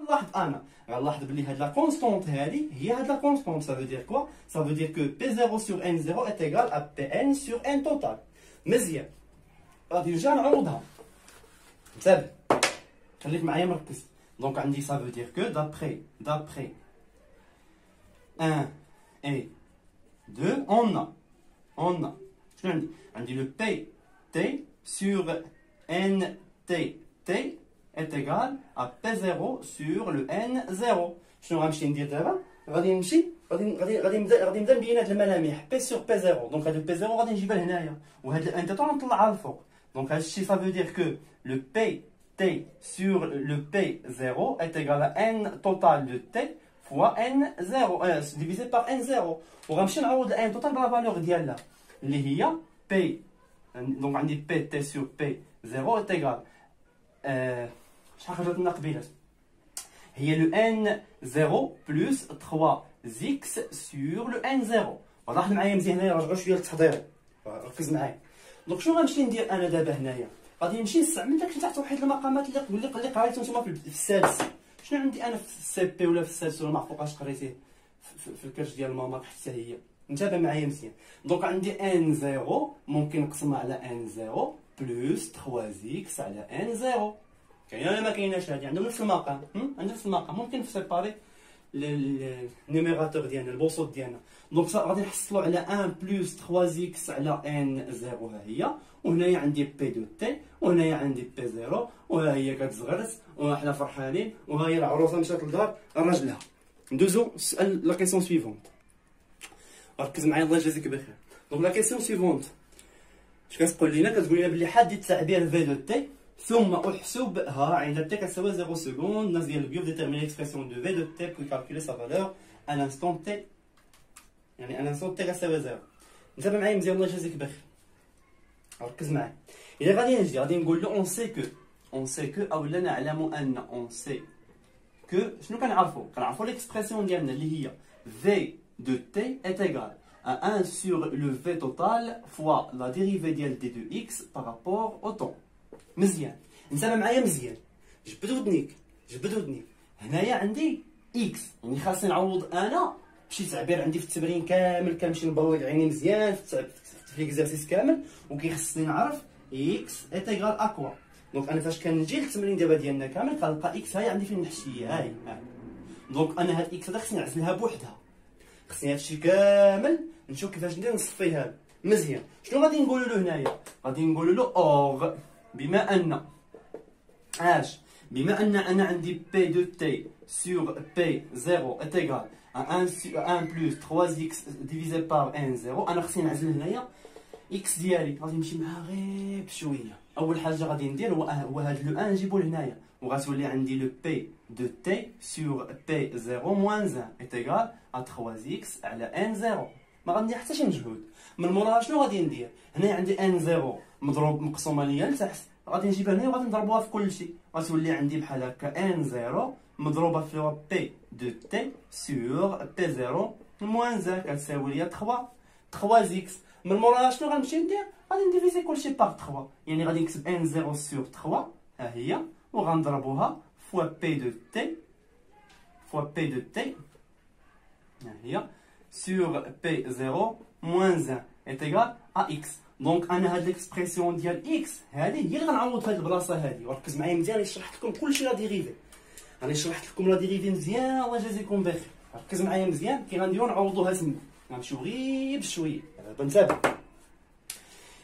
غنلاحظ انا غنلاحظ بلي هاد لا كونستونت هادي هي هاد لا كونستونت. سا فو دير كوا؟ سا فو دير كو بي 0 سور ان 0 est égal à Pn sur n total. مزيان، غادي نرجع نعوضها. انتبه، خليك معايا مركز. دونك عندي سا فو دير كو d'après 1 et 2 on a شنو عندي لو بي تي سور ان تي est égal à P0 sur le N0. شنو غنمشي ندير دابا؟ غادي نبدا نبين هاد الملامح P sur P0. دونك هاد ال P0 غادي نجيبها لهنايا، وهاد ال N توتال نطلعها للفوق. دونك هاد الشيء ça veut dire que le PT sur le P0 est égal à N total de T fois N0 divisé par N0. وغنمشي نعوض ال N total بلا فالور ديالها اللي هي P. دونك عندي PT sur P0 est égal شحال خرجت لنا قبيلات؟ هي لو N0 بلس 3x سور لو N0. لاحظ معايا مزيان هنايا، رجعوا شويه للتحضير، ركز معايا. دونك شنو غنمشي ندير انا دابا هنايا؟ غادي نمشي نستعمل داك تحت واحد المقامات اللي قريتو نتوما في السادس. شنو عندي انا في السي بي ولا في السادس ولا ما عرف فوقاش قريتيه في الكرش ديال ماما حتى هي. انتبه معايا مزيان. دونك عندي N0 ممكن نقسمها على N0 بلس 3x على N0. كاينه ولا ما كايناش؟ هادي عندهم نفس المقام. عندهم نفس المقام، ممكن نسيباري النيميراتور ديالنا البوسط ديالنا. دونك غادي نحصلوا على 1 بلس 3x على N0 ها هي، وهنايا عندي بي دو تي، وهنايا عندي بي 0، وها هي كتزغرت وحنا فرحانين، وها هي العروسه مشات للدار راجلها. ندوزو السؤال لا كيسيون سويفونت. ركز معايا الله يجازيك بخير. دونك لا كيسيون سويفونت اش كتقول لنا؟ كتقول لنا بلي حدد التعبير في دو تي ثم احسبها عند تي كتساوي 0 سكوند. الناس ديال البيوف ديتيرميني ليكسبرسيون دو في دو تي بو كالكولي سا فالور ان انستون تي، يعني ان انستون تي كتساوي 0. انتبه معايا مزيان الله يجازيك بخير، ركز معايا. الا غادي نجي غادي نقول له اون سي كو اولا نعلم ان اون سي كو شنو كنعرفوا ليكسبرسيون ديالنا اللي هي في دو تي est égal à 1 sur le v total fois la dérivée ديال دي دو x par rapport au temps. مزيان، انتبه معايا مزيان، جبد ودنيك. هنايا عندي x، يعني خاصني نعوض انا بشي تعبير عندي في التمرين كامل، كنمشي نبويض عيني مزيان في ليكزارسيس كامل، وكيخصني نعرف x est égal à quoi. دونك انا فاش كنجي للتمرين دابا ديالنا كامل كنلقى x هاي عندي فين نحشيها هاي. دونك انا هاد x هذا خصني نعزلها بوحدها، خصني هادشي كامل نشوف كيفاش ندير نصفيها مزيان. شنو غادي نقولوا له هنايا؟ غادي نقولوا له اور بما ان انا عندي بي دو تي سور بي 0 est égal à 1 plus 3x divisé par n0. انا خصني نعزل هنايا x ديالي، غادي نمشي معاها غير بشويه. اول حاجه غادي ندير هو هاد لو 1 نجيبو لهنايا، وغتولي عندي لو بي دو تي سور بي 0 موان 1 est égal à 3x على n0. ما غندير حتى شي مجهود. من موراها شنو غادي ندير؟ هنايا عندي n0 مضروب مقسومه ليا لتحت، غادي نجيبها هنا وغادي نضربوها في كلشي، غتولي عندي بحال هكا n0 مضروبه في بي دو تي سور بي 0 موان 1 كتساوي ليا 3x. من موراها شنو غنمشي ندير؟ غادي نديفيزي كلشي باغ 3، يعني غادي نكتب n0 سور 3 ها هي، وغنضربوها فوا بي دو تي ها هي sur P0 moins 1 est égal à x. دونك انا هاد ليكسبرسيون ديال x هادي هي اللي غنعوض في هاد البلاصه هادي. وركز معايا مزيان، راني شرحت لكم كلشي لا ديريفي، مزيان الله يجازيكم بخير. ركز معايا مزيان، كي غنديرو نعوضوها تما، غنمشيو غير بشويه. دابا نتابع.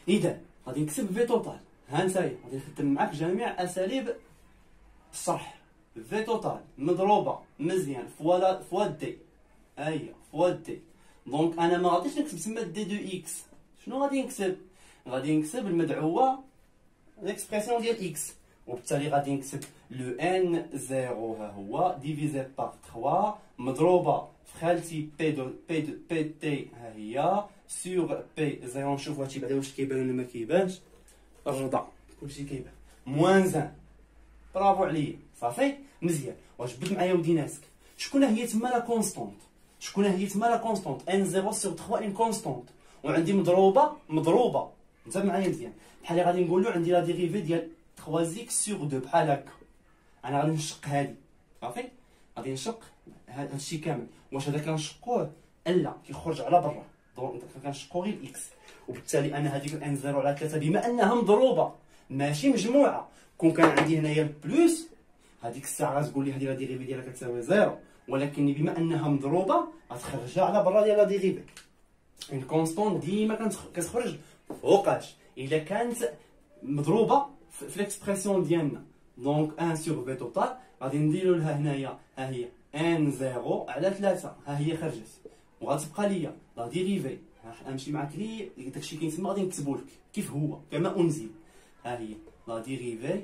اذا غادي نكتب في توتال، ها نتايا غادي نخدم معاك جميع اساليب الشرح. في توتال مضروبه مزيان فوا دي، ها هي فوا دي. دونك انا ما غاديش نكتب تما دي دو اكس. شنو غادي نكتب؟ غادي نكتب المدعوه ليكسبرسيون ديال اكس، وبالتالي غادي نكتب لو ان 0 ها هو ديفيزي باغ 3 مضروبه في خالتي بي تي ها هي سور بي 0. نشوف هادشي بعدا واش كيبان ولا ما كيبانش. الرضا كلشي كيبان موان 1. برافو عليا، صافي مزيان. وجبد معايا وديناتك. شكون هي تما لا كونستونت؟ ان 0 سور 3 ان كونستونت، وعندي مضروبه. انتبه معايا مزيان، بحال غادي نقولوا عندي لا ديريفي ديال 3x سور 2 بحال هكا. انا غادي نشق هادي صافي غادي نشق هادشي كامل. واش هذا كنشقوه؟ لا، كيخرج على برا، دونك كنشقو غير اكس. وبالتالي انا هذيك ان 0 على 3 بما انها مضروبه ماشي مجموعه، كون كان عندي هنايا البلوس هذيك الساعه غتقول لي هذه لا ديريفي ديالها كتساوي 0، ولكن بما انها مضروبه غتخرجها على برا ديال لا ديريفي. اون كونستون ديما كتخرج فوقاش الا كانت مضروبه في ليكسبرسيون ديالنا. دونك 1 سور في توتال غادي نديرو لها هنايا ها هي ان 0 على 3، ها هي خرجت، وغتبقى ليا لا ديريفي. غنمشي معاك لي داكشي كيتسمى غادي نكتبو لك كيف هو كما انزل. ها هي لا ديريفي، ها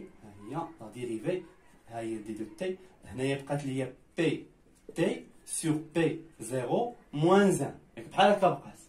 هي لا ديريفي، ها هي دي دو تي. هنايا بقات ليا بي تي سور بي 0 موان 1، بحال هكا بقات.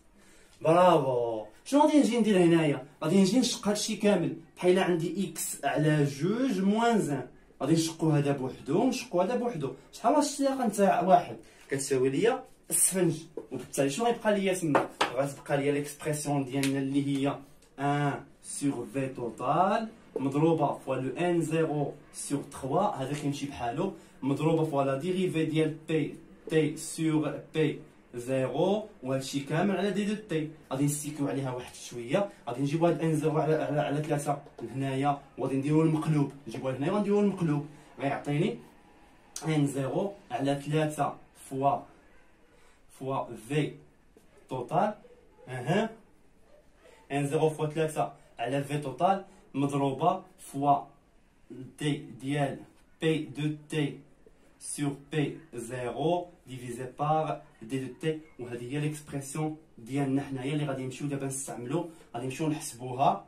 برافو. شنو غادي نجي ندير هنايا؟ غادي نجي نشق هادشي كامل بحال عندي اكس على 2 موان 1. غادي نشقو هذا بوحدو ونشقو هذا بوحدو. شحال الشلاقه نتاع واحد؟ كتساوي ليا السفنج. وبالتالي شنو غيبقى ليا تما؟ غتبقى ليا ليكسبرسيون ديالنا اللي هي 1 سور في توتال مضروبه فوا لو ان 0 سور 3، هذا كيمشي بحالو، مضروبه فوا لا ديريفي ديال بي تي سور بي 0، وهادشي كامل على دي دو تي. غادي نستيكيو عليها واحد شويه، غادي نجيبو هاد ان 0 على 3 لهنايا، وغادي نديرو المقلوب، نجيبوها لهنايا ونديرو المقلوب، غيعطيني ان 0 على 3 فوا في توتال. ان 0 فوا 3 على في توتال مضروبه فوا دي ديال بي دو تي sur P0 divisé par D de T. وهذه هي ليكسبرسيون ديالنا حنايا اللي غادي نمشيو دابا نستعملو، غادي نمشيو نحسبوها.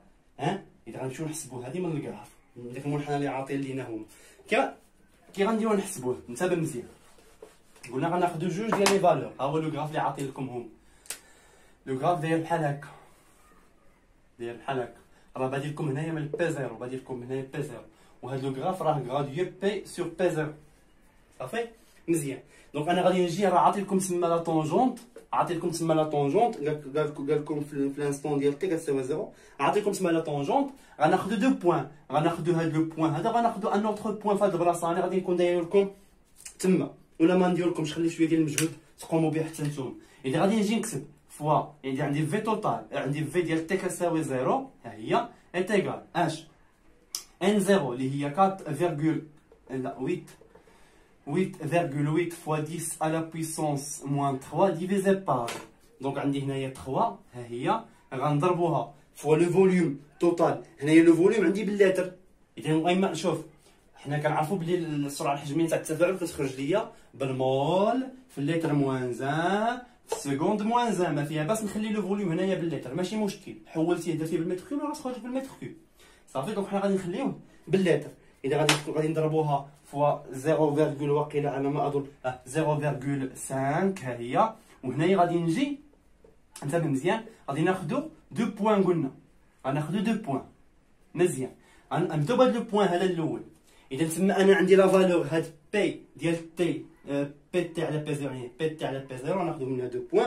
اذا غنمشيو نحسبو هذه من الكراف من داك المنحنى اللي عاطين لينا هما. كي غنديرو نحسبوه انتبه مزيان. قلنا غناخدو جوج ديال لي فالور، ها هو لو كراف اللي عاطين لكم هما. لو كراف داير بحال هكا، داير بحال هكا، راه بادي لكم هنايا من بي 0، بادي لكم هنايا بي 0، وهذا لو كراف راه غراديو بي سور بي 0. صافي مزيان. دونك انا غادي نجي راه عاطي لكم تما لا طونجونت، عاطي لكم تما لا طونجونت، قال لكم في الانستون ديال تي كتساوي 0، عاطي لكم تما لا طونجونت. غناخذوا دو بوين، غناخذوا هاد لو بوين هذا، غناخذوا ان اوتر بوين في هاد البلاصه. انا غادي نكون داير لكم تما، ولا ما ندير لكمش، خلي شويه ديال المجهود تقوموا به حتى نتوما. اذا غادي نجي نكتب فوا، يعني عندي في توتال، عندي في ديال تي كتساوي 0، ها هي انتيغال اش ان 0 اللي هي 8,8 fois 10 à la puissance moins 3 divisé par. دونك عندي هنايا 3، ها هي غنضربوها فوا لو فوليوم توتال. هنايا لو فوليوم عندي باللتر. اذا المهم شوف، حنا كنعرفوا بلي السرعه الحجميه تاع التفاعل كتخرج ليا بالمول في اللتر موان 1 في السكوند موان 1. ما فيها باس نخلي لو فوليوم هنايا باللتر، ماشي مشكل. حولتيه درتيه بالمتر كيوب راه غتخرج بالمتر كيوب. صافي دونك حنا غادي نخليوه باللتر. اذا غادي نضربوها فوا 0, واقيلا على ما اظن 0.5 ها هي. وهنايا غادي نجي انتبه مزيان، غادي ناخدو دو بوين. قلنا غناخدو دو بوين مزيان. غنبداو بهاد لو بوين هذا الاول. اذا تما انا عندي لا فالور هاد بي ديال تي، بي تي على بي 0، يعني بي تي على بي 0، ناخدو منها دو بوين.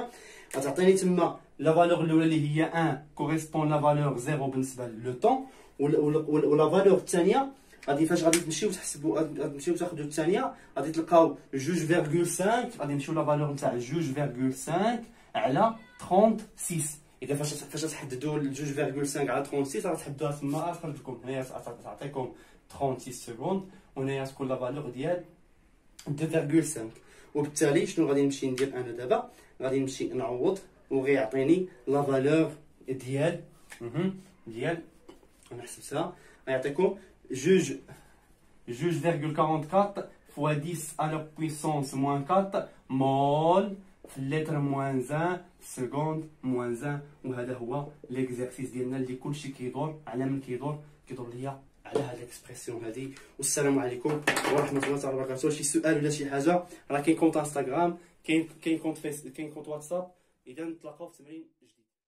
غتعطيني تما لا فالور الاولى اللي هي 1 كوريسبون لا فالور 0 بالنسبه لو طون، ولا فالور الثانيه غادي فاش غادي تمشيو تحسبوا، غادي تمشيو تاخذوا الثانيه، غادي تلقاو 2.5، غادي نمشيو لا فالور نتاع 2.5 على 36. اذا فاش تحددوا 2.5 على 36 راه تحدوها تما، تخرج لكم هنايا تعطيكم 36 سكوند، وهنايا تكون لا فالور ديال 2.5. وبالتالي شنو غادي نمشي ندير انا دابا؟ غادي نمشي نعوض وغيعطيني لا فالور ديال نحسبها، غيعطيكم 2,44 fois 10 à la puissance moins 4 مول في اللتر موان 1 سكوند موان 1. وهذا هو ليكزارسيس ديالنا اللي كلشي كيدور على من كيدور ليا على هاد الاكسبرسيون هادي. والسلام عليكم ورحمه الله تعالى وبركاته. شي سؤال ولا شي حاجه راه كاين كونت انستغرام، كاين كونت واتساب. اذا نتلاقاو في تمرين جديد.